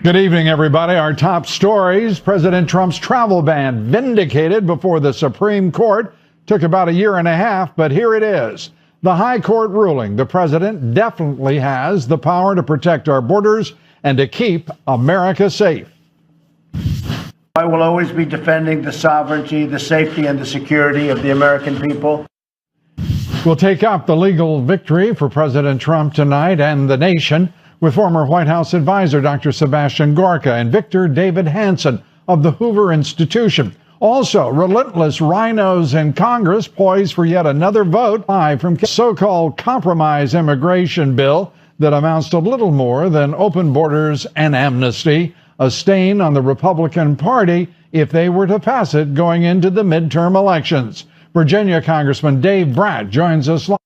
Good evening, everybody. Our top stories: President Trump's travel ban vindicated before the Supreme Court. Took about a year and a half, but here it is. The High Court ruling the president definitely has the power to protect our borders and to keep America safe. I will always be defending the sovereignty, the safety, and the security of the American people. We'll take up the legal victory for President Trump tonight and the nation with former White House advisor Dr. Sebastian Gorka and Victor David Hanson of the Hoover Institution. Also, relentless rhinos in Congress poised for yet another vote live from so-called compromise immigration bill that amounts to little more than open borders and amnesty, a stain on the Republican Party if they were to pass it going into the midterm elections. Virginia Congressman Dave Bratt joins us live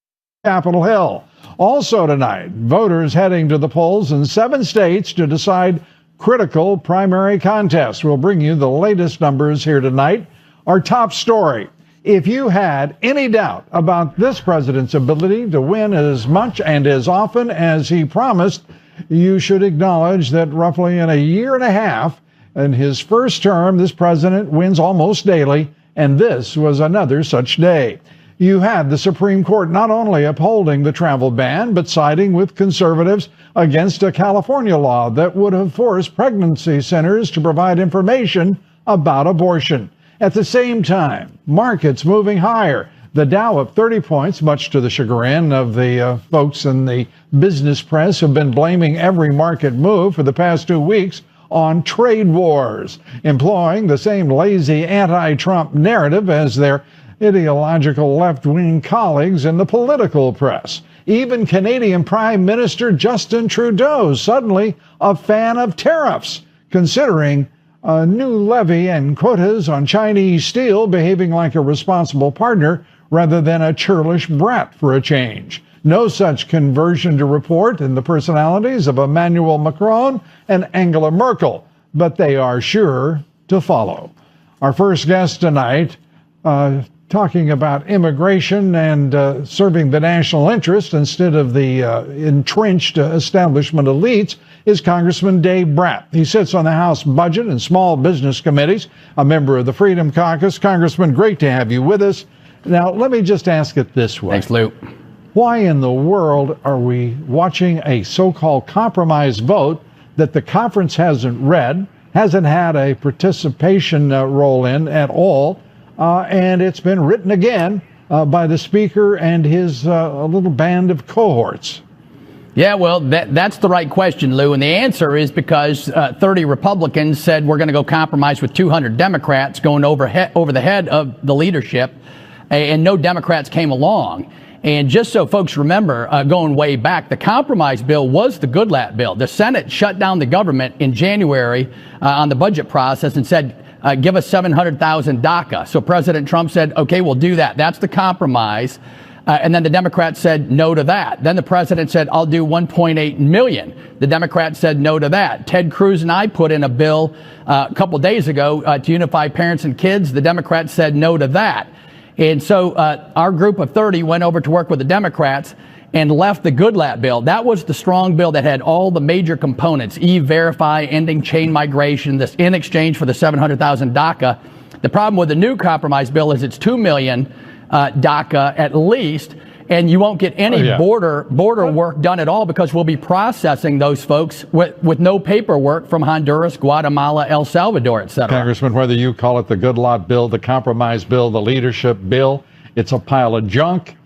on Capitol Hill. Also tonight, voters heading to the polls in 7 states to decide critical primary contests. We'll bring you the latest numbers here tonight. Our top story: if you had any doubt about this president's ability to win as much and as often as he promised, you should acknowledge that roughly in a year and a half, in his first term, this president wins almost daily, and this was another such day. You had the Supreme Court not only upholding the travel ban, but siding with conservatives against a California law that would have forced pregnancy centers to provide information about abortion. At the same time, markets moving higher. The Dow up 30 points, much to the chagrin of the folks in the business press who've been blaming every market move for the past 2 weeks on trade wars, employing the same lazy anti-Trump narrative as their ideological left-wing colleagues in the political press. Even Canadian Prime Minister Justin Trudeau suddenly a fan of tariffs, considering a new levy and quotas on Chinese steel, behaving like a responsible partner rather than a churlish brat for a change. No such conversion to report in the personalities of Emmanuel Macron and Angela Merkel, but they are sure to follow. Our first guest tonight, talking about immigration and serving the national interest instead of the entrenched establishment elites, is Congressman Dave Bratt. He sits on the House Budget and Small Business Committees, a member of the Freedom Caucus. Congressman, great to have you with us. Now, let me just ask it this way. Thanks, Lou. Why in the world are we watching a so-called compromise vote that the conference hasn't read, hasn't had a participation role in at all, and it's been written again by the speaker and his little band of cohorts? Yeah, well, that's the right question, Lou. And the answer is because 30 Republicans said we're going to go compromise with 200 Democrats going over the head of the leadership, and no Democrats came along. And just so folks remember, going way back, the compromise bill was the Goodlatte bill. The Senate shut down the government in January on the budget process and said, give us 700,000 DACA. So President Trump said, OK, we'll do that. That's the compromise. And then the Democrats said no to that. Then the president said, I'll do 1.8 million. The Democrats said no to that. Ted Cruz and I put in a bill a couple days ago to unify parents and kids. The Democrats said no to that. And so our group of 30 went over to work with the Democrats and left the Goodlatte bill. That was the strong bill that had all the major components: E-Verify, ending chain migration, this in exchange for the 700,000 DACA. The problem with the new compromise bill is it's 2 million DACA at least, and you won't get any border work done at all because we'll be processing those folks with no paperwork from Honduras, Guatemala, El Salvador, et cetera. Congressman, whether you call it the Goodlatte bill, the compromise bill, the leadership bill, it's a pile of junk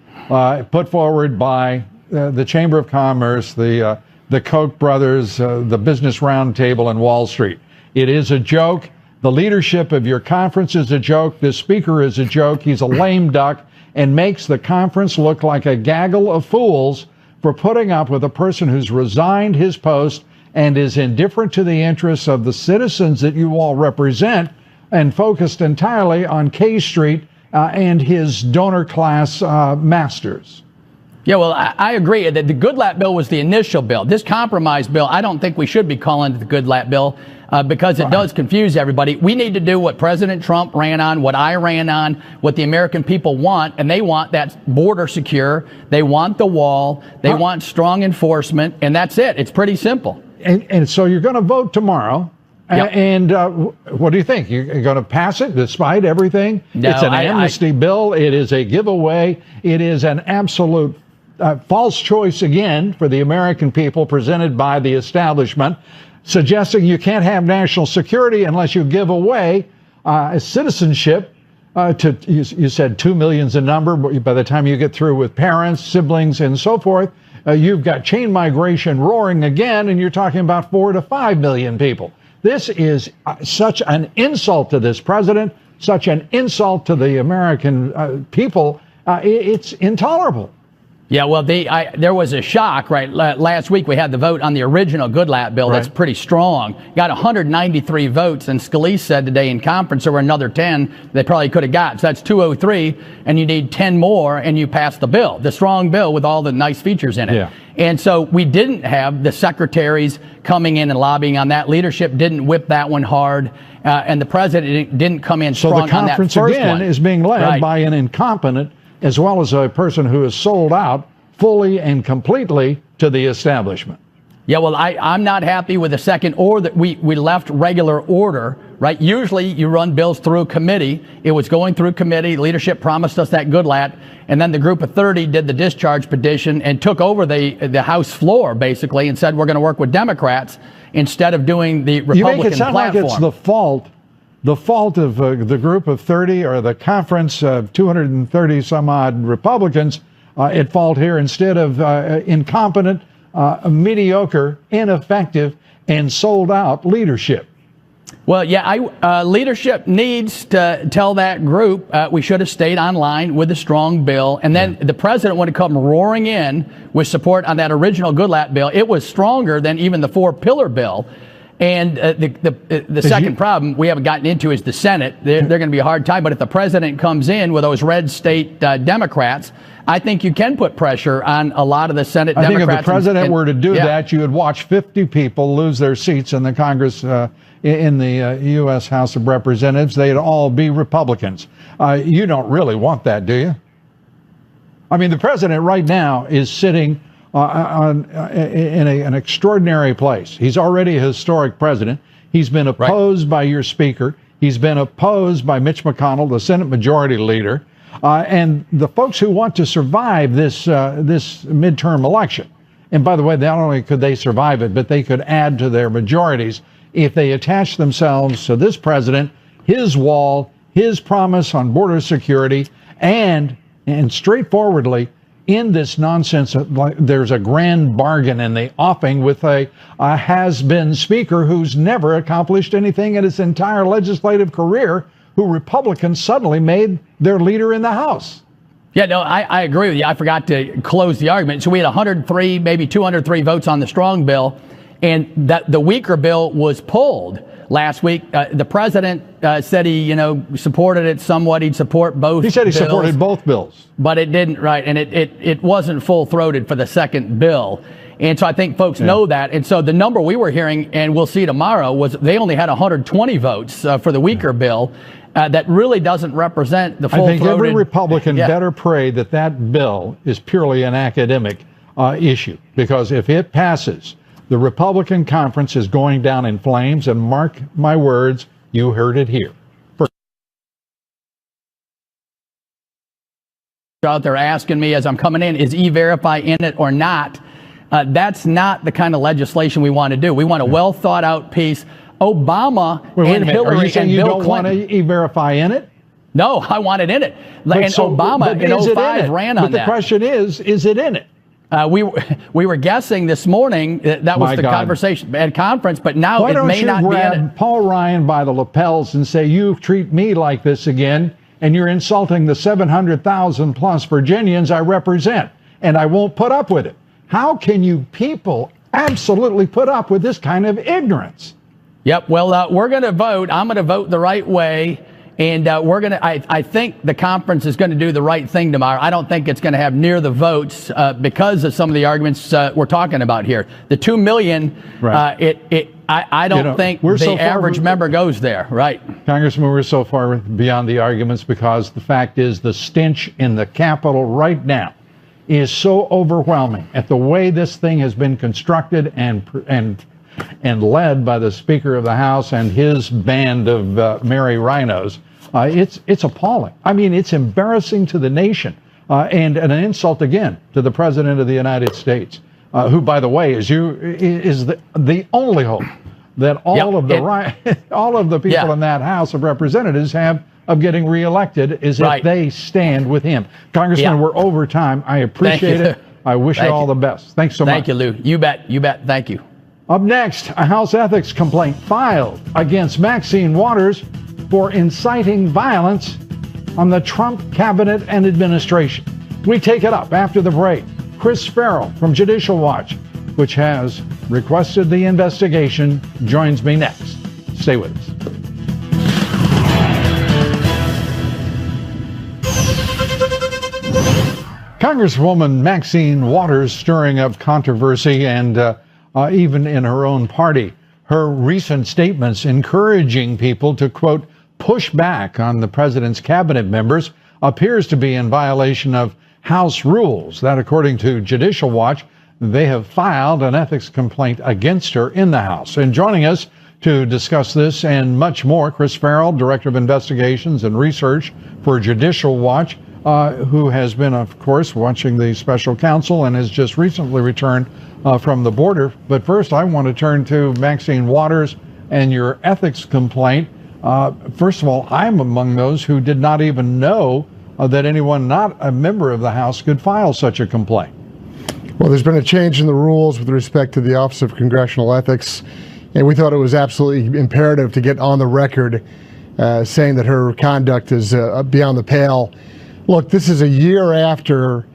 put forward by the Chamber of Commerce, the Koch brothers, the Business Roundtable, and Wall Street. It is a joke. The leadership of your conference is a joke. The speaker is a joke. He's a lame duck and makes the conference look like a gaggle of fools for putting up with a person who's resigned his post and is indifferent to the interests of the citizens that you all represent and focused entirely on K Street and his donor class masters. Yeah, well, I agree that the Goodlatte bill was the initial bill. This compromise bill, I don't think we should be calling it the Goodlatte bill because it does confuse everybody. We need to do what President Trump ran on, what I ran on, what the American people want, and they want that border secure. They want the wall. They want strong enforcement, and that's it. It's pretty simple. And so you're going to vote tomorrow. Yep. And what do you think? You're going to pass it despite everything? No, it's an amnesty bill. It is a giveaway. It is an absolute false choice again for the American people presented by the establishment, suggesting you can't have national security unless you give away citizenship to, you said 2 million's a number, but by the time you get through with parents, siblings, and so forth, you've got chain migration roaring again, and you're talking about 4 to 5 million people. This is such an insult to this president, such an insult to the American people. It's intolerable. Yeah, well, there was a shock, right? Last week we had the vote on the original Goodlatte bill. That's pretty strong. Got 193 votes, and Scalise said today in conference there were another 10 they probably could have got. So that's 203, and you need 10 more, and you pass the bill, the strong bill with all the nice features in it. Yeah. And so we didn't have the secretaries coming in and lobbying on that. Leadership didn't whip that one hard, and the president didn't come in strong on that first one. So the conference again is being led by an incompetent, as well as a person who is sold out fully and completely to the establishment. Yeah, well, I'm not happy with the second or that we left regular order, right? Usually you run bills through committee. It was going through committee. Leadership promised us that Goodlatte, and then the group of 30 did the discharge petition and took over the House floor, basically, and said we're going to work with Democrats instead of doing the Republican platform. You make it sound like it's the fault of the group of 30 or the conference of 230 some odd Republicans at fault here instead of incompetent, mediocre, ineffective, and sold out leadership. Well, yeah, leadership needs to tell that group we should have stayed online with a strong bill. And then the president would have come roaring in with support on that original Goodlatte bill. It was stronger than even the 4-pillar bill. And the second problem we haven't gotten into is the Senate. They're going to be a hard time. But if the president comes in with those red state Democrats, I think you can put pressure on a lot of the Senate Democrats. I think if the president were to do that, you would watch 50 people lose their seats in the Congress, in the U.S. House of Representatives. They'd all be Republicans. You don't really want that, do you? I mean, the president right now is sitting in an extraordinary place. He's already a historic president. He's been opposed by your speaker. He's been opposed by Mitch McConnell, the Senate Majority Leader. And the folks who want to survive this midterm election, and by the way, not only could they survive it, but they could add to their majorities if they attach themselves to this president, his wall, his promise on border security, and straightforwardly, in this nonsense, there's a grand bargain in the offing with a has-been speaker who's never accomplished anything in his entire legislative career, who Republicans suddenly made their leader in the House. Yeah, no, I agree with you. I forgot to close the argument. So we had 103, maybe 203 votes on the strong bill, and that the weaker bill was pulled last week. The president said he, supported it somewhat. He'd support both. He said he supported both bills, but it didn't. Right, and it wasn't full-throated for the second bill. And so I think folks know that. And so the number we were hearing, and we'll see tomorrow, was they only had 120 votes for the weaker bill. That really doesn't represent the full-throated. I think every Republican better pray that that bill is purely an academic issue, because if it passes, the Republican conference is going down in flames, and mark my words, you heard it here. Out there asking me as I'm coming in, is E-Verify in it or not? That's not the kind of legislation we want to do. We want a well-thought-out piece. Obama and Hillary Are you saying and you Bill don't Clinton. want to E-Verify in it? No, I want it in it. And Obama in 05 ran on that. But the question is it in it? We were guessing this morning that was the conversation at conference, but now it may not be in it. Why don't you grab Paul Ryan by the lapels and say, you treat me like this again, and you're insulting the 700,000 plus Virginians I represent, and I won't put up with it. How can you people absolutely put up with this kind of ignorance? Yep. Well, we're going to vote. I'm going to vote the right way. And we're going to, I think the conference is going to do the right thing tomorrow. I don't think it's going to have near the votes because of some of the arguments we're talking about here. The 2 million, I don't think the average member goes there, right? Congressman, we're so far beyond the arguments because the fact is the stench in the Capitol right now is so overwhelming at the way this thing has been constructed and and led by the Speaker of the House and his band of merry rhinos. It's appalling. I mean, it's embarrassing to the nation and an insult again to the President of the United States, who, by the way, is the only hope that all of the people in that House of Representatives have of getting reelected is if they stand with him. Congressman, we're over time. I appreciate it. I wish you all the best. Thanks so much. Thank you, Lou. You bet. You bet. Thank you. Up next, a House ethics complaint filed against Maxine Waters for inciting violence on the Trump cabinet and administration. We take it up after the break. Chris Farrell from Judicial Watch, which has requested the investigation, joins me next. Stay with us. Congresswoman Maxine Waters stirring up controversy and even in her own party. Her recent statements encouraging people to, quote, push back on the president's cabinet members appears to be in violation of House rules. That, according to Judicial Watch, they have filed an ethics complaint against her in the House. And joining us to discuss this and much more, Chris Farrell, Director of Investigations and Research for Judicial Watch, who has been, of course, watching the special counsel and has just recently returned from the border. But first, I want to turn to Maxine Waters and your ethics complaint. First of all, I'm among those who did not even know that anyone not a member of the House could file such a complaint. Well, there's been a change in the rules with respect to the Office of Congressional Ethics, and we thought it was absolutely imperative to get on the record saying that her conduct is beyond the pale. Look, this is a year after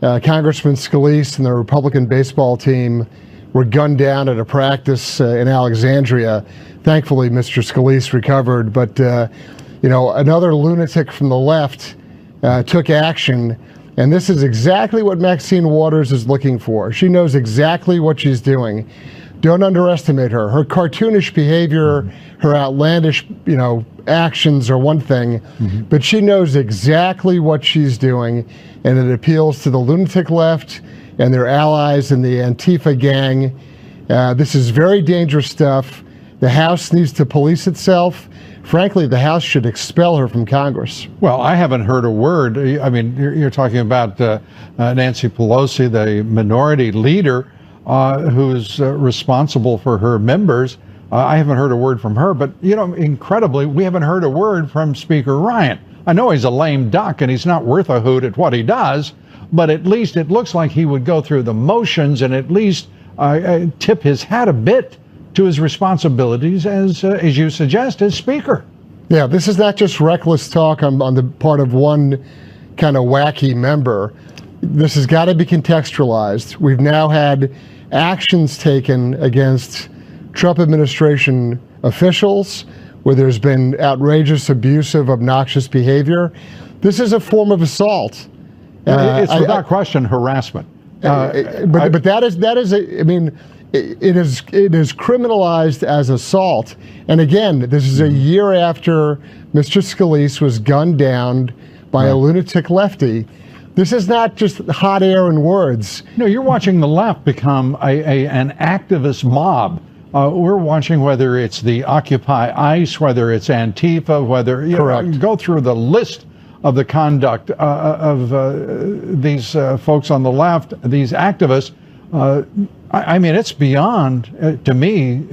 Congressman Scalise and the Republican baseball team were gunned down at a practice in Alexandria. Thankfully, Mr. Scalise recovered, but another lunatic from the left took action, and this is exactly what Maxine Waters is looking for. She knows exactly what she's doing. Don't underestimate her. Her cartoonish behavior, her outlandish, actions are one thing, but she knows exactly what she's doing, and it appeals to the lunatic left and their allies in the Antifa gang. This is very dangerous stuff. The House needs to police itself. Frankly, the House should expel her from Congress. Well, I haven't heard a word. I mean, you're talking about Nancy Pelosi, the minority leader, who's responsible for her members. I haven't heard a word from her, but, incredibly, we haven't heard a word from Speaker Ryan. I know he's a lame duck and he's not worth a hoot at what he does, but at least it looks like he would go through the motions and at least tip his hat a bit to his responsibilities as you suggest, as Speaker. Yeah, this is not just reckless talk on the part of one kind of wacky member. This has got to be contextualized. We've now had actions taken against Trump administration officials where there's been outrageous, abusive, obnoxious behavior. This is a form of assault. It's without question harassment. But that is it is criminalized as assault. And again, this is a year after Mr. Scalise was gunned down by a lunatic lefty. This is not just hot air and words. No, you're watching the left become an activist mob. We're watching whether it's the Occupy ICE, whether it's Antifa, whether go through the list of the conduct of these folks on the left, these activists. I mean, it's beyond, to me,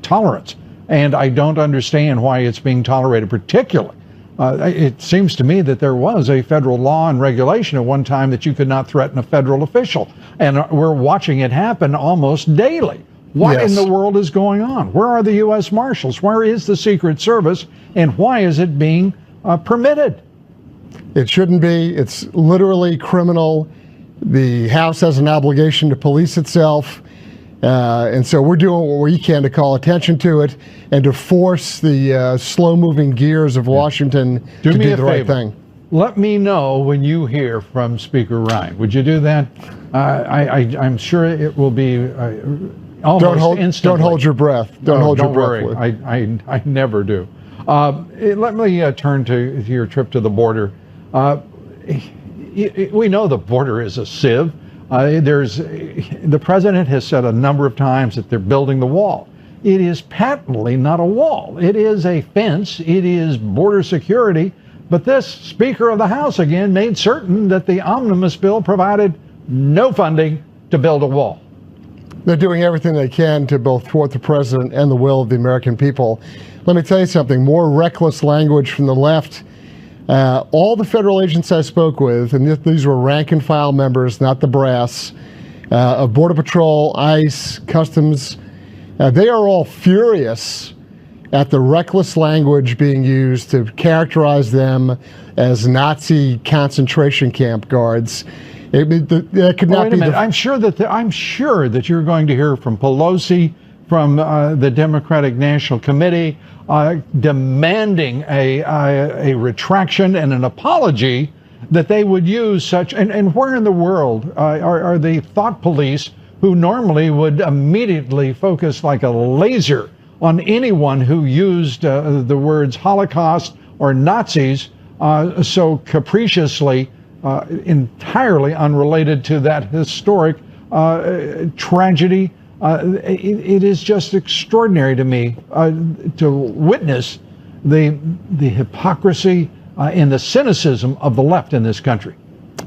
tolerance. And I don't understand why it's being tolerated, particularly. It seems to me that there was a federal law and regulation at one time that you could not threaten a federal official. And we're watching it happen almost daily. What in the world is going on? Where are the U.S. Marshals? Where is the Secret Service? And why is it being permitted? It shouldn't be. It's literally criminal. The House has an obligation to police itself. And so we're doing what we can to call attention to it and to force the slow-moving gears of Washington to do the right thing. Let me know when you hear from Speaker Ryan. Would you do that? I'm sure it will be almost instantly. Don't hold your breath. Don't hold your breath. Don't worry. I never do. Let me turn to your trip to the border. We know the border is a sieve. The president has said a number of times that they're building the wall. it is patently not a wall. It is a fence. It is border security. But this Speaker of the House again made certain that the omnibus bill provided no funding to build a wall. They're doing everything they can to both thwart the president and the will of the American people. Let me tell you something, more reckless language from the left. All the federal agents I spoke with, and these were rank and file members, not the brass, of Border Patrol, ICE, Customs, they are all furious at the reckless language being used to characterize them as Nazi concentration camp guards. That could not Wait be. A minute. I'm sure that you're going to hear from Pelosi, from the Democratic National Committee, demanding a retraction and an apology that they would use such. And where in the world are the thought police who normally would immediately focus like a laser on anyone who used the words Holocaust or Nazis so capriciously, entirely unrelated to that historic tragedy? It is just extraordinary to me to witness the hypocrisy and the cynicism of the left in this country.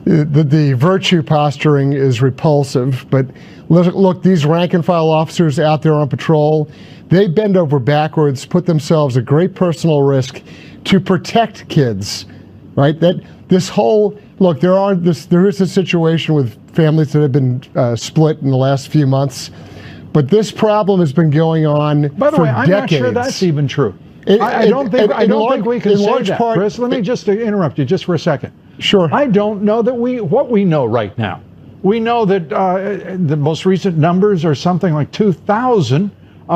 The virtue posturing is repulsive, but look, these rank and file officers out there on patrol, they bend over backwards, put themselves at great personal risk to protect kids, right? That this whole, look, there is a situation with families that have been split in the last few months, but this problem has been going on for decades. By the way, I'm not sure that's even true. I don't think we can say that, Chris. Let me just interrupt you just for a second. Sure. I don't know that what we know right now. We know that the most recent numbers are something like 2,000.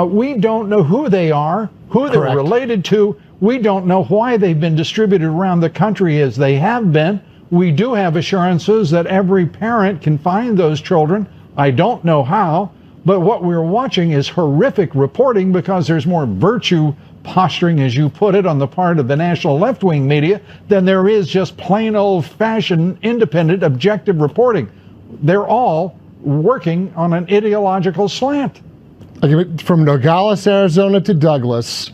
We don't know who they are, who they're related to. We don't know why they've been distributed around the country as they have been. We do have assurances that every parent can find those children. I don't know how, but what we're watching is horrific reporting because there's more virtue posturing, as you put it, on the part of the national left-wing media than there is just plain old-fashioned independent objective reporting. They're all working on an ideological slant. From Nogales, Arizona to Douglas,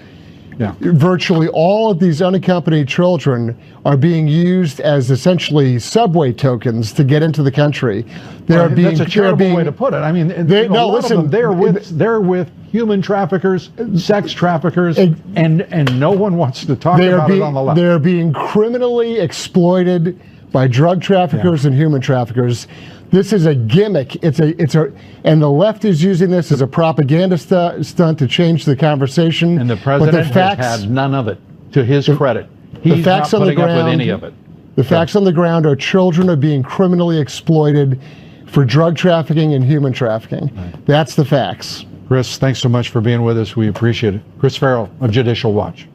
virtually all of these unaccompanied children are being used as essentially subway tokens to get into the country. That's a terrible way to put it. I mean, they're with human traffickers, sex traffickers, and no one wants to talk about it on the left. They're being criminally exploited by drug traffickers and human traffickers. This is a gimmick. And the left is using this as a propaganda stunt to change the conversation. And the president has had none of it, to his credit. He's not putting up with any of it. The facts on the ground are children are being criminally exploited for drug trafficking and human trafficking. Right. That's the facts. Chris, thanks so much for being with us. We appreciate it. Chris Farrell of Judicial Watch.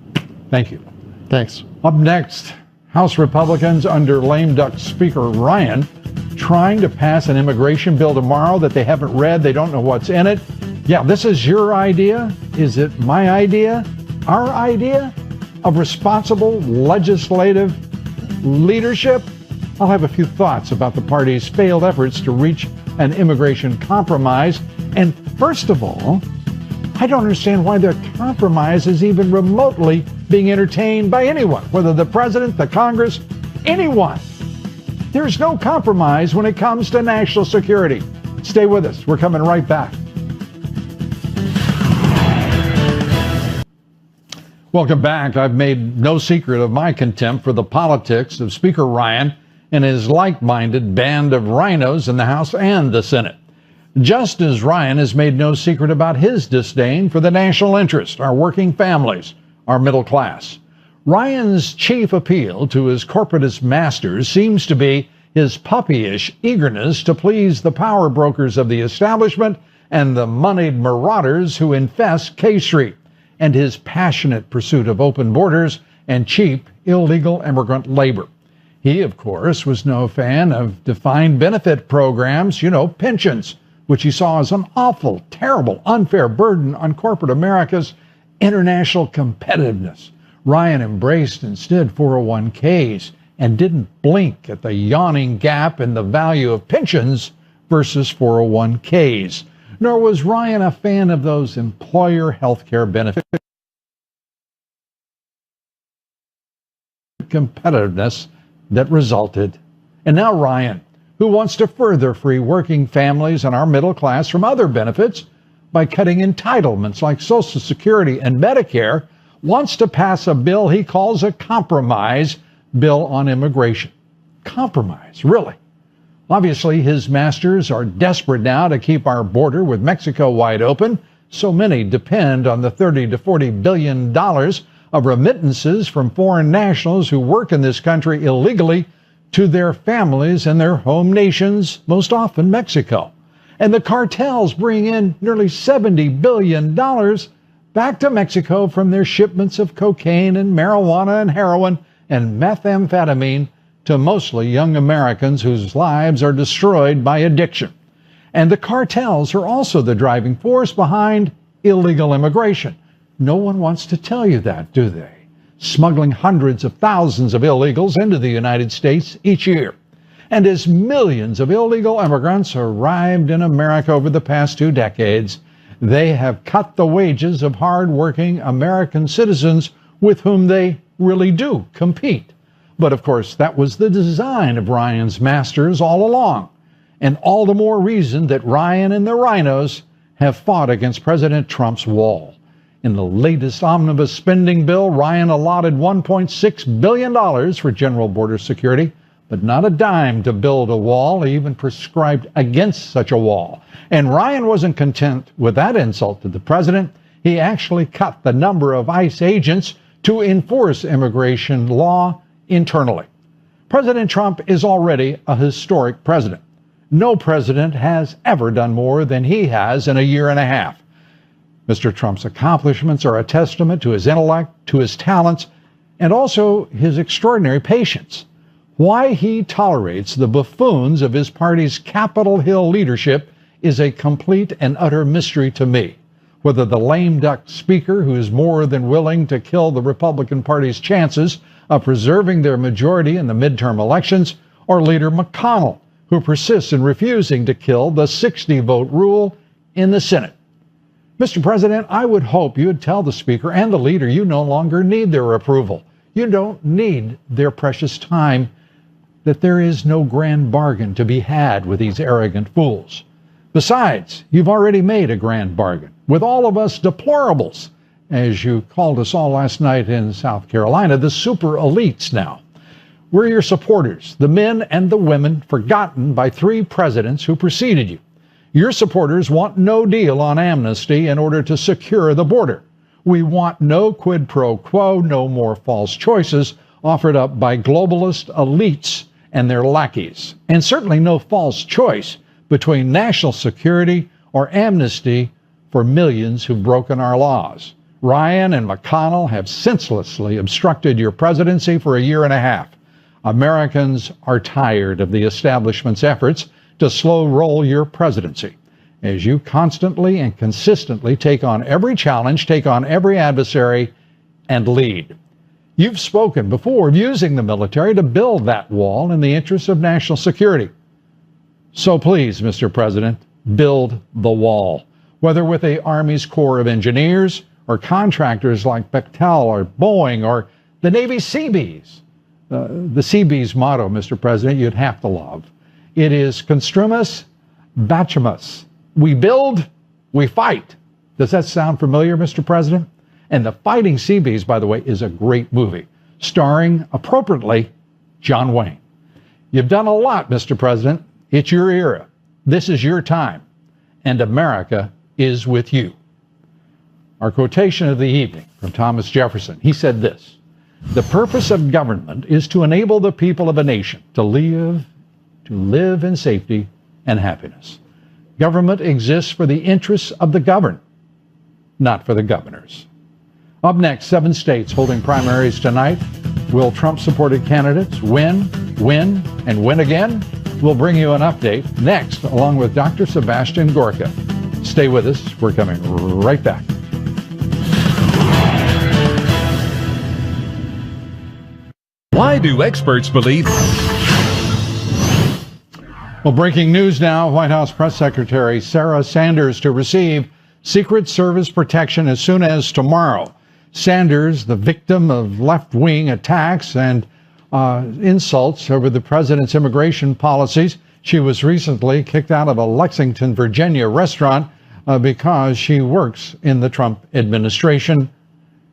Thank you. Thanks. Up next, House Republicans under lame duck Speaker Ryan trying to pass an immigration bill tomorrow that they haven't read. They don't know what's in it. Yeah, this is your idea. Is it my idea? Our idea of responsible legislative leadership? I'll have a few thoughts about the party's failed efforts to reach an immigration compromise. And first of all, I don't understand why their compromise is even remotely being entertained by anyone, whether the president, the Congress, anyone. There's no compromise when it comes to national security. Stay with us. We're coming right back. Welcome back. I've made no secret of my contempt for the politics of Speaker Ryan and his like-minded band of rhinos in the House and the Senate. Just as Ryan has made no secret about his disdain for the national interest, our working families, our middle class. Ryan's chief appeal to his corporatist masters seems to be his puppyish eagerness to please the power brokers of the establishment and the moneyed marauders who infest K Street, and his passionate pursuit of open borders and cheap illegal immigrant labor. He, of course, was no fan of defined benefit programs, pensions, which he saw as an awful, terrible, unfair burden on corporate America's international competitiveness. Ryan embraced instead 401ks and didn't blink at the yawning gap in the value of pensions versus 401ks. nor was Ryan a fan of those employer health care benefit competitiveness that resulted. And now Ryan, who wants to further free working families and our middle class from other benefits by cutting entitlements like Social Security and Medicare, wants to pass a bill he calls a compromise bill on immigration. Compromise, really? Obviously, his masters are desperate now to keep our border with Mexico wide open. So many depend on the $30 to $40 billion of remittances from foreign nationals who work in this country illegally to their families and their home nations, most often Mexico. And the cartels bring in nearly $70 billion back to Mexico from their shipments of cocaine and marijuana and heroin and methamphetamine to mostly young Americans whose lives are destroyed by addiction. And the cartels are also the driving force behind illegal immigration. No one wants to tell you that, do they? Smuggling hundreds of thousands of illegals into the United States each year. And as millions of illegal immigrants arrived in America over the past 2 decades, they have cut the wages of hard-working American citizens with whom they really do compete. But of course, that was the design of Ryan's masters all along. And all the more reason that Ryan and the rhinos have fought against President Trump's wall. In the latest omnibus spending bill, Ryan allotted $1.6 billion for general border security, but not a dime to build a wall. He even prescribed against such a wall. And Ryan wasn't content with that insult to the president. He actually cut the number of ICE agents to enforce immigration law internally. President Trump is already a historic president. No president has ever done more than he has in a year and a half. Mr. Trump's accomplishments are a testament to his intellect, to his talents, and also his extraordinary patience. Why he tolerates the buffoons of his party's Capitol Hill leadership is a complete and utter mystery to me. Whether the lame duck speaker, who is more than willing to kill the Republican Party's chances of preserving their majority in the midterm elections, or Leader McConnell, who persists in refusing to kill the 60-vote rule in the Senate. Mr. President, I would hope you would tell the Speaker and the leader you no longer need their approval. You don't need their precious time, that there is no grand bargain to be had with these arrogant fools. Besides, you've already made a grand bargain with all of us deplorables, as you called us all last night in South Carolina, the super elites now. We're your supporters, the men and the women forgotten by 3 presidents who preceded you. Your supporters want no deal on amnesty in order to secure the border. We want no quid pro quo, no more false choices offered up by globalist elites and their lackeys, and certainly no false choice between national security or amnesty for millions who've broken our laws. Ryan and McConnell have senselessly obstructed your presidency for a year and a half. Americans are tired of the establishment's efforts to slow roll your presidency, as you constantly and consistently take on every challenge, take on every adversary, and lead. You've spoken before of using the military to build that wall in the interests of national security. So please, Mr. President, build the wall, whether with the Army's Corps of Engineers or contractors like Bechtel or Boeing or the Navy Seabees. The Seabees motto, Mr. President, you'd have to love. It is Construmus Bacimus. We build, we fight. Does that sound familiar, Mr. President? And The Fighting Seabees, by the way, is a great movie, starring, appropriately, John Wayne. You've done a lot, Mr. President. It's your era. This is your time. And America is with you. Our quotation of the evening from Thomas Jefferson. He said this: "The purpose of government is to enable the people of a nation to live in safety and happiness. Government exists for the interests of the governed, not for the governors." Up next, 7 states holding primaries tonight. Will Trump-supported candidates win, and win again? We'll bring you an update next, along with Dr. Sebastian Gorka. Stay with us. We're coming right back. Why do experts believe? Well, breaking news now. White House Press Secretary Sarah Sanders to receive Secret Service protection as soon as tomorrow. Sanders, the victim of left-wing attacks and insults over the president's immigration policies. She was recently kicked out of a Lexington, Virginia restaurant because she works in the Trump administration.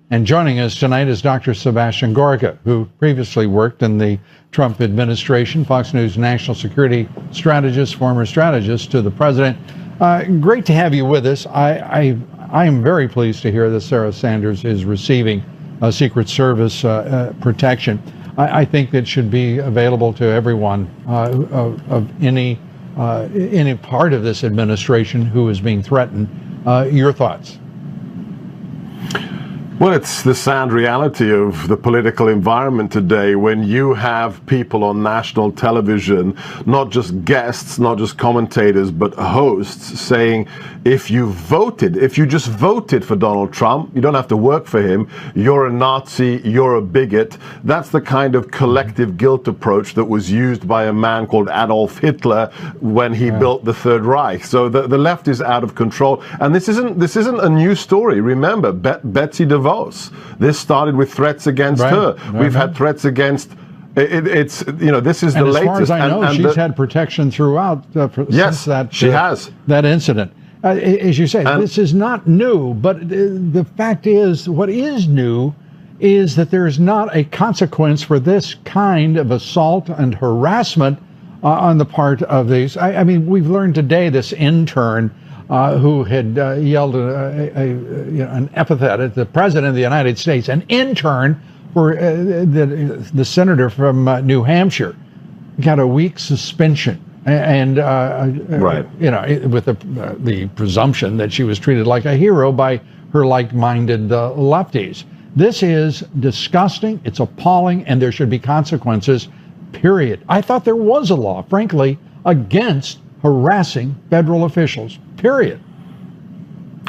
And joining us tonight is Dr. Sebastian Gorka, who previously worked in the Trump administration, Fox News national security strategist, former strategist to the president. Great to have you with us. I am very pleased to hear that Sarah Sanders is receiving Secret Service protection. I think that should be available to everyone of any part of this administration who is being threatened. Your thoughts? Well, it's the sad reality of the political environment today when you have people on national television, not just guests, not just commentators, but hosts saying, if you just voted for Donald Trump, you don't have to work for him, you're a Nazi, you're a bigot. That's the kind of collective guilt approach that was used by a man called Adolf Hitler when he built the Third Reich. So the left is out of control. And this isn't a new story. Remember, Betsy DeVos. This started with threats against her. We've had threats against. This is the latest. As far as I know, she's had protection throughout. Since that, she has that incident. As you say, this is not new. But the fact is, what is new is that there is not a consequence for this kind of assault and harassment on the part of these. I mean, we've learned today this intern. Who had yelled an epithet at the president of the United States, an intern for the senator from New Hampshire, got a week suspension, and with the presumption that she was treated like a hero by her like-minded lefties. This is disgusting. It's appalling, and there should be consequences. Period. I thought there was a law, frankly, against harassing federal officials. Period.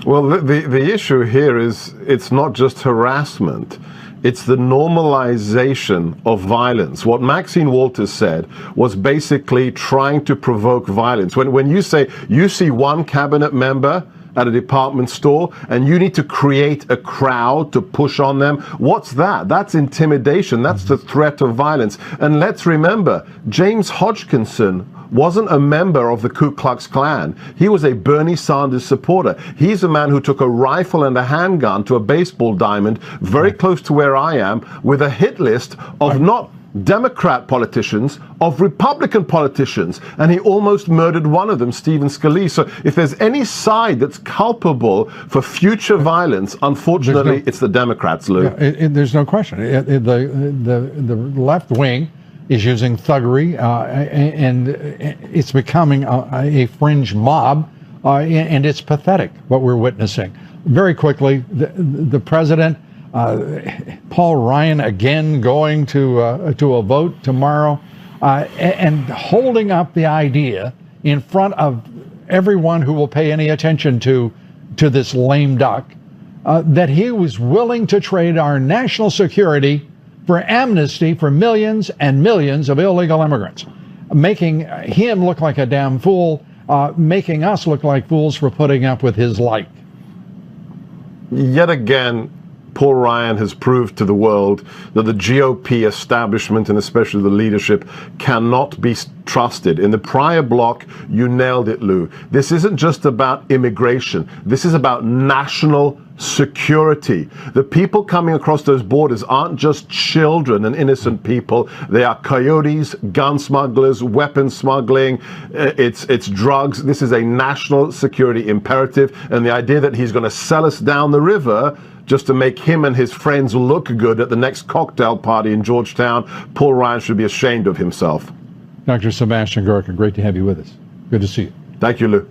Well, the issue here is it's not just harassment. It's the normalization of violence. What Maxine Walters said was basically trying to provoke violence. When you say you see one cabinet member at a department store and you need to create a crowd to push on them, what's that? That's intimidation. That's the threat of violence. And let's remember, James Hodgkinson wasn't a member of the Ku Klux Klan. He was a Bernie Sanders supporter. He's a man who took a rifle and a handgun to a baseball diamond very close to where I am with a hit list of not Democrat politicians, of Republican politicians, and he almost murdered one of them, Stephen Scalise. So if there's any side that's culpable for future violence, unfortunately, it's the Democrats, Lou. Yeah, there's no question. The left wing is using thuggery, and it's becoming a fringe mob, and it's pathetic what we're witnessing. Very quickly, the president, Paul Ryan, again going to a vote tomorrow, and holding up the idea in front of everyone who will pay any attention to this lame duck, that he was willing to trade our national security for amnesty for millions and millions of illegal immigrants, making him look like a damn fool, making us look like fools for putting up with his like. Yet again, Paul Ryan has proved to the world that the GOP establishment, and especially the leadership, cannot be trusted. In the prior block, you nailed it, Lou. This isn't just about immigration. This is about national security. The people coming across those borders aren't just children and innocent people. They are coyotes, gun smugglers, weapon smuggling. It's drugs. This is a national security imperative. And the idea that he's going to sell us down the river just to make him and his friends look good at the next cocktail party in Georgetown, Paul Ryan should be ashamed of himself. Dr. Sebastian Gorka, great to have you with us. Good to see you. Thank you, Lou.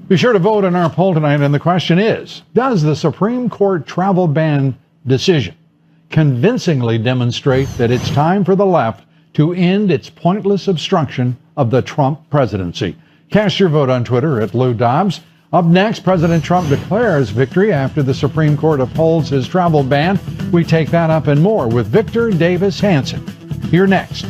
Be sure to vote in our poll tonight, and the question is, does the Supreme Court travel ban decision convincingly demonstrate that it's time for the left to end its pointless obstruction of the Trump presidency? Cast your vote on Twitter at Lou Dobbs. Up next, President Trump declares victory after the Supreme Court upholds his travel ban. We take that up and more with Victor Davis Hanson. Here next.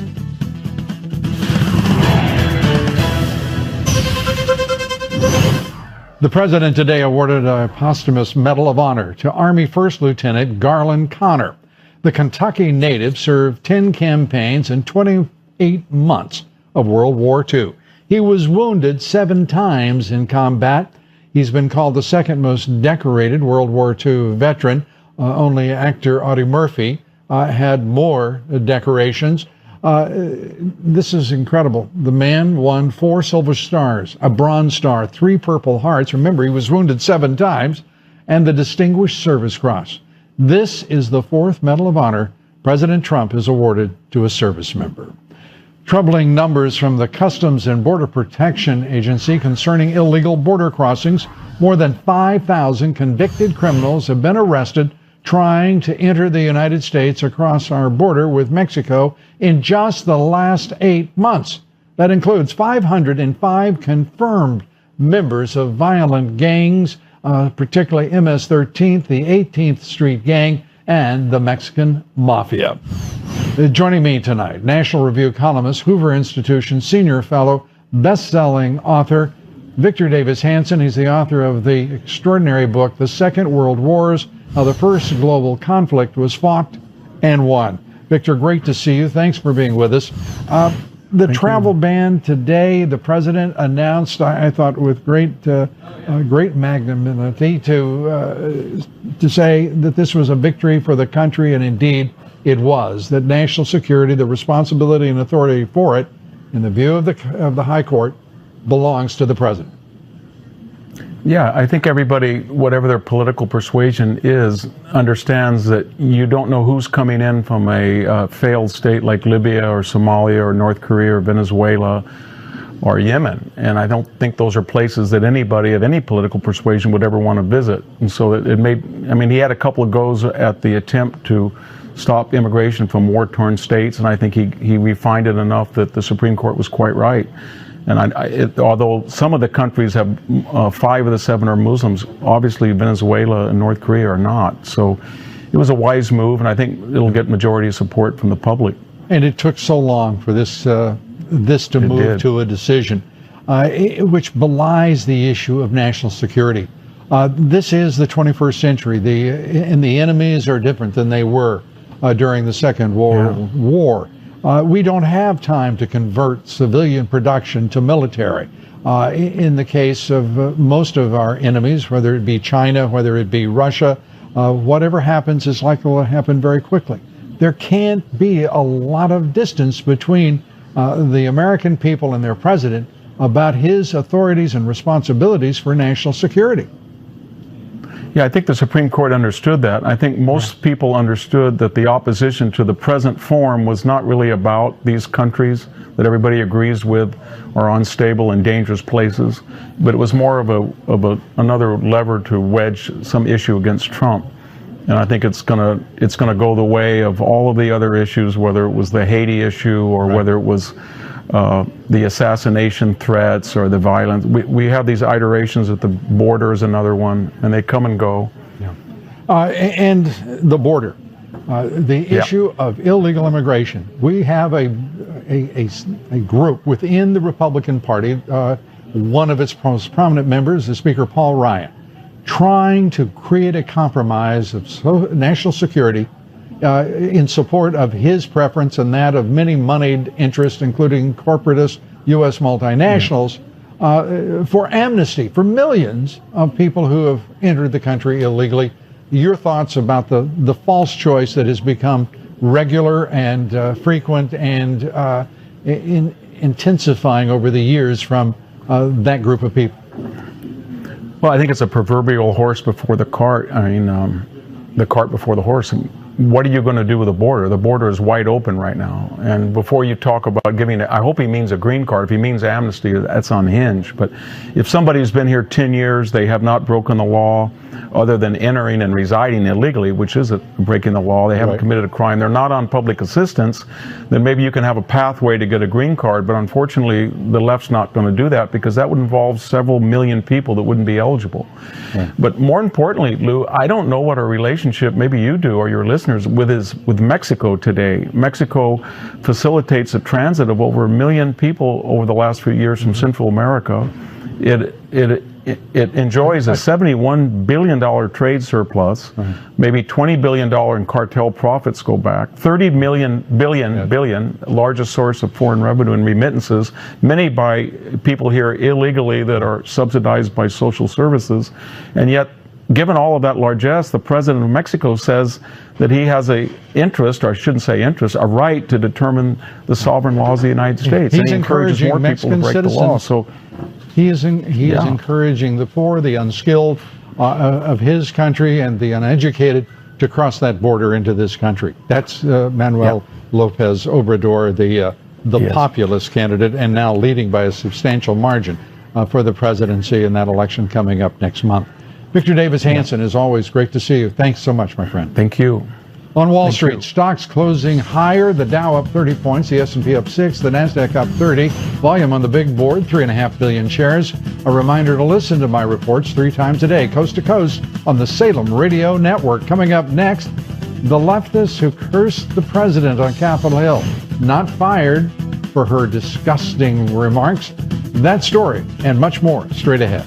The president today awarded a posthumous Medal of Honor to Army First Lieutenant Garland Connor. The Kentucky native served 10 campaigns and 28 months of World War II. He was wounded 7 times in combat. He's been called the second most decorated World War II veteran. Only actor Audie Murphy had more decorations. This is incredible. The man won 4 Silver Stars, a Bronze Star, 3 Purple Hearts. Remember, he was wounded 7 times, and the Distinguished Service Cross. This is the 4th Medal of Honor President Trump has awarded to a service member. Troubling numbers from the Customs and Border Protection Agency concerning illegal border crossings. More than 5,000 convicted criminals have been arrested trying to enter the United States across our border with Mexico in just the last 8 months. That includes 505 confirmed members of violent gangs, particularly MS-13, the 18th Street Gang, and the Mexican Mafia. Joining me tonight, National Review columnist, Hoover Institution Senior Fellow, best-selling author, Victor Davis Hanson. He's the author of the extraordinary book, The Second World Wars, How the First Global Conflict Was Fought and Won. Victor, great to see you. Thanks for being with us. The travel ban today, the president announced, I thought with great magnanimity, to say that this was a victory for the country, and indeed it was. That national security, the responsibility and authority for it, in the view of the High Court, belongs to the president. Yeah, I think everybody, whatever their political persuasion is, understands that you don't know who's coming in from a failed state like Libya or Somalia or North Korea or Venezuela or Yemen. And I don't think those are places that anybody of any political persuasion would ever want to visit. And so it made, I mean, he had a couple of goes at the attempt to stop immigration from war-torn states, and I think he refined it enough that the Supreme Court was quite right. And although some of the countries have 5 of the 7 are Muslims, obviously Venezuela and North Korea are not. So it was a wise move, and I think it'll get majority support from the public. And it took so long for this to move to a decision, which belies the issue of national security. This is the 21st century, and the enemies are different than they were during the Second World War. We don't have time to convert civilian production to military. In the case of most of our enemies, whether it be China, whether it be Russia, whatever happens is likely to happen very quickly. There can't be a lot of distance between the American people and their president about his authorities and responsibilities for national security. Yeah, I think the Supreme Court understood that. I think most people understood that the opposition to the present form was not really about these countries that everybody agrees with are unstable and dangerous places, but it was more of another lever to wedge some issue against Trump. And I think it's gonna go the way of all of the other issues, whether it was the Haiti issue or whether it was the assassination threats or the violence. We have these iterations at the border is another one, and they come and go. Yeah. And the border, the issue of illegal immigration. We have a group within the Republican Party, one of its most prominent members, the Speaker Paul Ryan, trying to create a compromise of national security in support of his preference and that of many moneyed interests, including corporatist U.S. multinationals, for amnesty for millions of people who have entered the country illegally. Your thoughts about the false choice that has become regular and frequent and intensifying over the years from that group of people? Well, I think it's a proverbial horse before the cart. I mean, the cart before the horse. What are you going to do with the border? The border is wide open right now. And before you talk about giving it, I hope he means a green card. If he means amnesty, that's unhinged. But if somebody's been here 10 years, they have not broken the law other than entering and residing illegally, which is breaking the law. They haven't committed a crime. They're not on public assistance. Then maybe you can have a pathway to get a green card. But unfortunately, the left's not going to do that because that would involve several million people that wouldn't be eligible. Right. But more importantly, Lou, I don't know what our relationship, maybe you do or your listeners, with Mexico today. Mexico facilitates a transit of over 1 million people over the last few years from Central America. it enjoys a $71 billion trade surplus, maybe $20 billion in cartel profits go back, 30 billion, largest source of foreign revenue and remittances, many by people here illegally that are subsidized by social services. And yet, given all of that largesse, the president of Mexico says that he has a interest, or I shouldn't say interest, a right to determine the sovereign laws of the United States. He's and he encourages encouraging more Mexican people to break the law. So he is encouraging the poor, the unskilled of his country, and the uneducated to cross that border into this country. That's Manuel Lopez Obrador, the populist candidate, and now leading by a substantial margin for the presidency in that election coming up next month. Victor Davis Hanson, as always, great to see you. Thanks so much, my friend. Thank you. On Wall Street, stocks closing higher. The Dow up 30 points, the S&P up 6, the Nasdaq up 30. Volume on the big board, 3.5 billion shares. A reminder to listen to my reports 3 times a day, coast to coast, on the Salem Radio Network. Coming up next, the leftist who cursed the president on Capitol Hill, not fired for her disgusting remarks. That story and much more straight ahead.